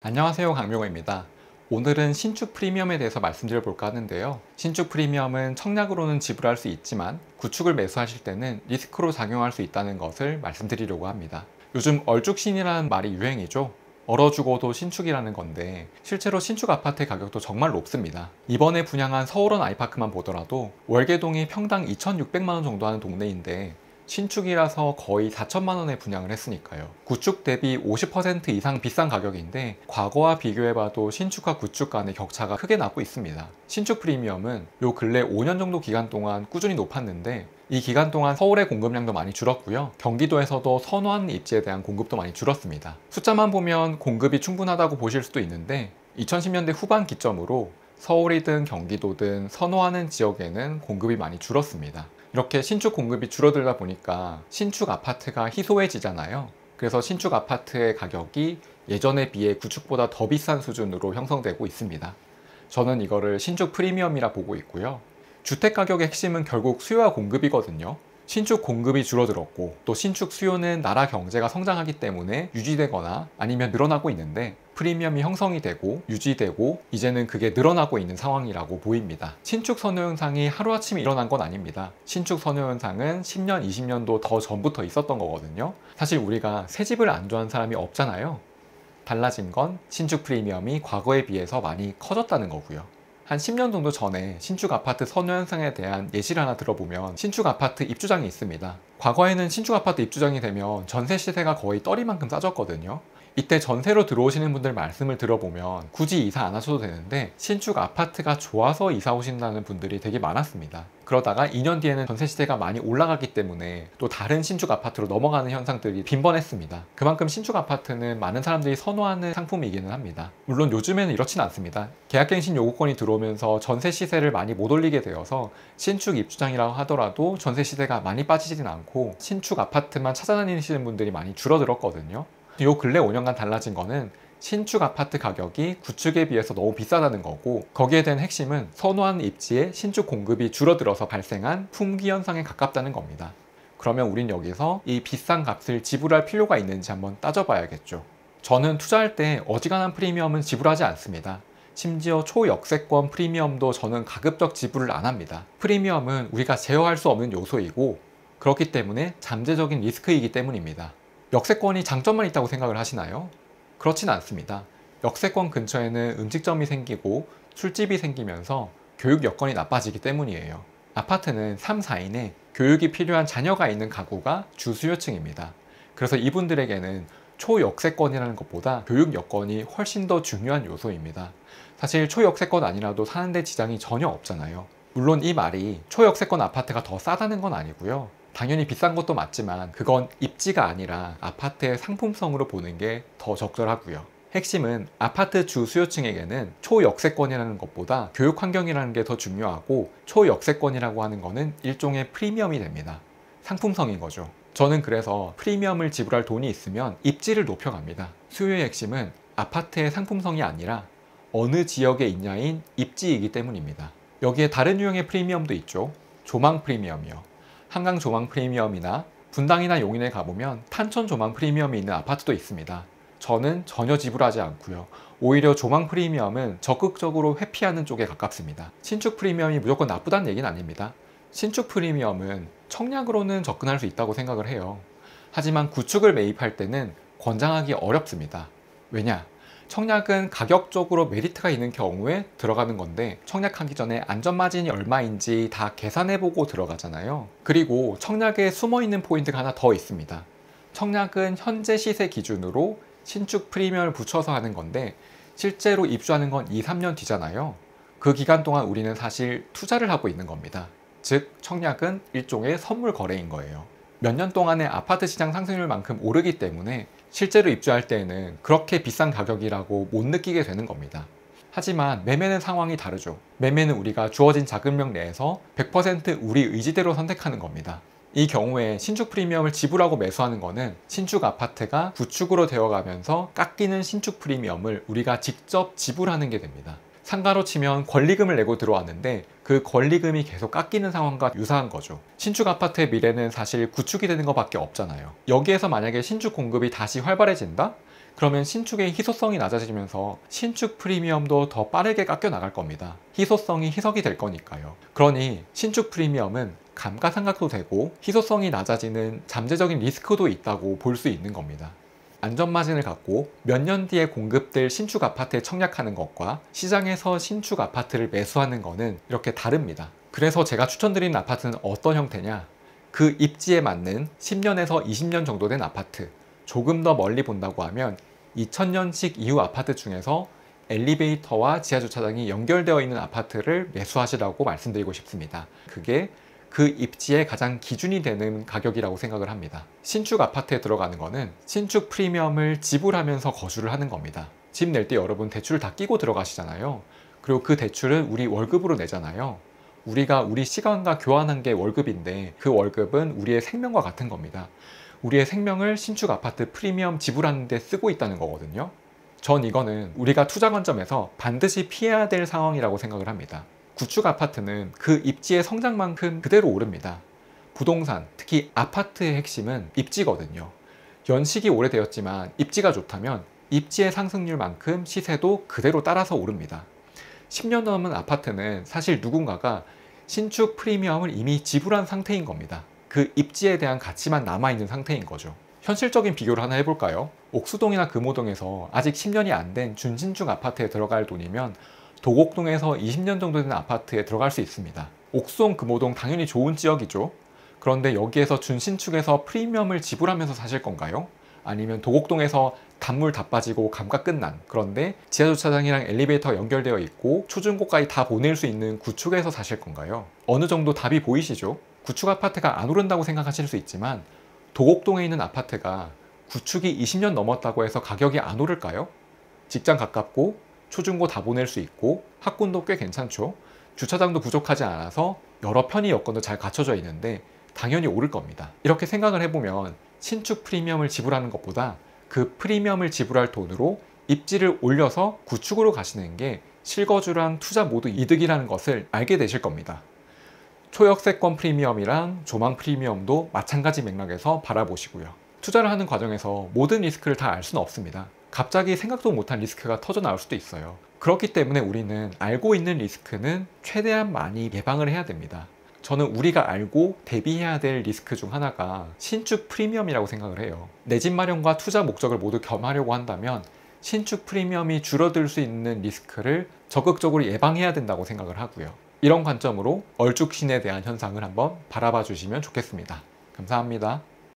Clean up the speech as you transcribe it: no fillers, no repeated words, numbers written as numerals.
안녕하세요, 강명호입니다. 오늘은 신축 프리미엄에 대해서 말씀드려 볼까 하는데요. 신축 프리미엄은 청약으로는 지불할 수 있지만 구축을 매수하실 때는 리스크로 작용할 수 있다는 것을 말씀드리려고 합니다. 요즘 얼죽신이라는 말이 유행이죠. 얼어 죽어도 신축이라는 건데 실제로 신축 아파트 가격도 정말 높습니다. 이번에 분양한 서울원 아이파크만 보더라도 월계동이 평당 2,600만 원 정도 하는 동네인데 신축이라서 거의 4천만 원에 분양을 했으니까요. 구축 대비 50% 이상 비싼 가격인데 과거와 비교해봐도 신축과 구축 간의 격차가 크게 나고 있습니다. 신축 프리미엄은 요 근래 5년 정도 기간 동안 꾸준히 높았는데 이 기간 동안 서울의 공급량도 많이 줄었고요. 경기도에서도 선호하는 입지에 대한 공급도 많이 줄었습니다. 숫자만 보면 공급이 충분하다고 보실 수도 있는데 2010년대 후반 기점으로 서울이든 경기도든 선호하는 지역에는 공급이 많이 줄었습니다. 이렇게 신축 공급이 줄어들다 보니까 신축 아파트가 희소해지잖아요. 그래서 신축 아파트의 가격이 예전에 비해 구축보다 더 비싼 수준으로 형성되고 있습니다. 저는 이거를 신축 프리미엄이라 보고 있고요. 주택 가격의 핵심은 결국 수요와 공급이거든요. 신축 공급이 줄어들었고 또 신축 수요는 나라 경제가 성장하기 때문에 유지되거나 아니면 늘어나고 있는데 프리미엄이 형성이 되고 유지되고 이제는 그게 늘어나고 있는 상황이라고 보입니다. 신축 선호 현상이 하루아침에 일어난 건 아닙니다. 신축 선호 현상은 10년, 20년도 더 전부터 있었던 거거든요. 사실 우리가 새 집을 안 좋아하는 사람이 없잖아요. 달라진 건 신축 프리미엄이 과거에 비해서 많이 커졌다는 거고요. 한 10년 정도 전에 신축 아파트 선호 현상에 대한 예시를 하나 들어보면 신축 아파트 입주장이 있습니다. 과거에는 신축 아파트 입주장이 되면 전세 시세가 거의 떨이만큼 싸졌거든요. 이때 전세로 들어오시는 분들 말씀을 들어보면 굳이 이사 안 하셔도 되는데 신축 아파트가 좋아서 이사 오신다는 분들이 되게 많았습니다. 그러다가 2년 뒤에는 전세 시세가 많이 올라가기 때문에 또 다른 신축 아파트로 넘어가는 현상들이 빈번했습니다. 그만큼 신축 아파트는 많은 사람들이 선호하는 상품이기는 합니다. 물론 요즘에는 이렇진 않습니다. 계약갱신 요구권이 들어오면서 전세 시세를 많이 못 올리게 되어서 신축 입주장이라고 하더라도 전세 시세가 많이 빠지진 않고 신축 아파트만 찾아다니시는 분들이 많이 줄어들었거든요. 요 근래 5년간 달라진 거는 신축 아파트 가격이 구축에 비해서 너무 비싸다는 거고 거기에 대한 핵심은 선호하는 입지에 신축 공급이 줄어들어서 발생한 품귀 현상에 가깝다는 겁니다. 그러면 우린 여기서 이 비싼 값을 지불할 필요가 있는지 한번 따져봐야겠죠. 저는 투자할 때 어지간한 프리미엄은 지불하지 않습니다. 심지어 초역세권 프리미엄도 저는 가급적 지불을 안 합니다. 프리미엄은 우리가 제어할 수 없는 요소이고 그렇기 때문에 잠재적인 리스크이기 때문입니다. 역세권이 장점만 있다고 생각을 하시나요? 그렇진 않습니다. 역세권 근처에는 음식점이 생기고 술집이 생기면서 교육 여건이 나빠지기 때문이에요. 아파트는 3, 4인에 교육이 필요한 자녀가 있는 가구가 주 수요층입니다. 그래서 이분들에게는 초역세권이라는 것보다 교육 여건이 훨씬 더 중요한 요소입니다. 사실 초역세권 아니라도 사는데 지장이 전혀 없잖아요. 물론 이 말이 초역세권 아파트가 더 싸다는 건 아니고요. 당연히 비싼 것도 맞지만 그건 입지가 아니라 아파트의 상품성으로 보는 게 더 적절하고요. 핵심은 아파트 주 수요층에게는 초역세권이라는 것보다 교육 환경이라는 게 더 중요하고 초역세권이라고 하는 거는 일종의 프리미엄이 됩니다. 상품성인 거죠. 저는 그래서 프리미엄을 지불할 돈이 있으면 입지를 높여갑니다. 수요의 핵심은 아파트의 상품성이 아니라 어느 지역에 있냐인 입지이기 때문입니다. 여기에 다른 유형의 프리미엄도 있죠. 조망 프리미엄이요. 한강 조망 프리미엄이나 분당이나 용인에 가보면 탄천 조망 프리미엄이 있는 아파트도 있습니다. 저는 전혀 지불하지 않고요. 오히려 조망 프리미엄은 적극적으로 회피하는 쪽에 가깝습니다. 신축 프리미엄이 무조건 나쁘다는 얘기는 아닙니다. 신축 프리미엄은 청약으로는 접근할 수 있다고 생각을 해요. 하지만 구축을 매입할 때는 권장하기 어렵습니다. 왜냐? 청약은 가격적으로 메리트가 있는 경우에 들어가는 건데 청약하기 전에 안전마진이 얼마인지 다 계산해보고 들어가잖아요. 그리고 청약에 숨어있는 포인트가 하나 더 있습니다. 청약은 현재 시세 기준으로 신축 프리미엄을 붙여서 하는 건데 실제로 입주하는 건 2, 3년 뒤잖아요. 그 기간 동안 우리는 사실 투자를 하고 있는 겁니다. 즉 청약은 일종의 선물 거래인 거예요. 몇 년 동안의 아파트 시장 상승률만큼 오르기 때문에 실제로 입주할 때에는 그렇게 비싼 가격이라고 못 느끼게 되는 겁니다. 하지만 매매는 상황이 다르죠. 매매는 우리가 주어진 자금력 내에서 100% 우리 의지대로 선택하는 겁니다. 이 경우에 신축 프리미엄을 지불하고 매수하는 거는 신축 아파트가 구축으로 되어가면서 깎이는 신축 프리미엄을 우리가 직접 지불하는 게 됩니다. 상가로 치면 권리금을 내고 들어왔는데 그 권리금이 계속 깎이는 상황과 유사한 거죠. 신축 아파트의 미래는 사실 구축이 되는 것밖에 없잖아요. 여기에서 만약에 신축 공급이 다시 활발해진다? 그러면 신축의 희소성이 낮아지면서 신축 프리미엄도 더 빠르게 깎여 나갈 겁니다. 희소성이 희석이 될 거니까요. 그러니 신축 프리미엄은 감가상각도 되고 희소성이 낮아지는 잠재적인 리스크도 있다고 볼 수 있는 겁니다. 안전마진을 갖고 몇 년 뒤에 공급될 신축 아파트에 청약하는 것과 시장에서 신축 아파트를 매수하는 것은 이렇게 다릅니다. 그래서 제가 추천드리는 아파트는 어떤 형태냐? 그 입지에 맞는 10년에서 20년 정도 된 아파트, 조금 더 멀리 본다고 하면 2000년식 이후 아파트 중에서 엘리베이터와 지하주차장이 연결되어 있는 아파트를 매수하시라고 말씀드리고 싶습니다. 그게 그 입지에 가장 기준이 되는 가격이라고 생각을 합니다. 신축 아파트에 들어가는 거는 신축 프리미엄을 지불하면서 거주를 하는 겁니다. 집 낼 때 여러분 대출을 다 끼고 들어가시잖아요. 그리고 그 대출은 우리 월급으로 내잖아요. 우리가 우리 시간과 교환한 게 월급인데 그 월급은 우리의 생명과 같은 겁니다. 우리의 생명을 신축 아파트 프리미엄 지불하는 데 쓰고 있다는 거거든요. 전 이거는 우리가 투자 관점에서 반드시 피해야 될 상황이라고 생각을 합니다. 구축 아파트는 그 입지의 성장만큼 그대로 오릅니다. 부동산, 특히 아파트의 핵심은 입지거든요. 연식이 오래되었지만 입지가 좋다면 입지의 상승률만큼 시세도 그대로 따라서 오릅니다. 10년 넘은 아파트는 사실 누군가가 신축 프리미엄을 이미 지불한 상태인 겁니다. 그 입지에 대한 가치만 남아있는 상태인 거죠. 현실적인 비교를 하나 해볼까요? 옥수동이나 금호동에서 아직 10년이 안 된 준신축 아파트에 들어갈 돈이면 도곡동에서 20년 정도 된 아파트에 들어갈 수 있습니다. 옥수동, 금호동 당연히 좋은 지역이죠. 그런데 여기에서 준신축에서 프리미엄을 지불하면서 사실 건가요? 아니면 도곡동에서 단물 다 빠지고 감가 끝난, 그런데 지하주차장이랑 엘리베이터 연결되어 있고 초중고까지 다 보낼 수 있는 구축에서 사실 건가요? 어느 정도 답이 보이시죠? 구축 아파트가 안 오른다고 생각하실 수 있지만 도곡동에 있는 아파트가 구축이 20년 넘었다고 해서 가격이 안 오를까요? 직장 가깝고 초중고 다 보낼 수 있고 학군도 꽤 괜찮죠. 주차장도 부족하지 않아서 여러 편의 여건도 잘 갖춰져 있는데 당연히 오를 겁니다. 이렇게 생각을 해보면 신축 프리미엄을 지불하는 것보다 그 프리미엄을 지불할 돈으로 입지를 올려서 구축으로 가시는 게 실거주랑 투자 모두 이득이라는 것을 알게 되실 겁니다. 초역세권 프리미엄이랑 조망 프리미엄도 마찬가지 맥락에서 바라보시고요. 투자를 하는 과정에서 모든 리스크를 다 알 수는 없습니다. 갑자기 생각도 못한 리스크가 터져 나올 수도 있어요. 그렇기 때문에 우리는 알고 있는 리스크는 최대한 많이 예방을 해야 됩니다. 저는 우리가 알고 대비해야 될 리스크 중 하나가 신축 프리미엄이라고 생각을 해요. 내 집 마련과 투자 목적을 모두 겸하려고 한다면 신축 프리미엄이 줄어들 수 있는 리스크를 적극적으로 예방해야 된다고 생각을 하고요. 이런 관점으로 얼죽신에 대한 현상을 한번 바라봐 주시면 좋겠습니다. 감사합니다.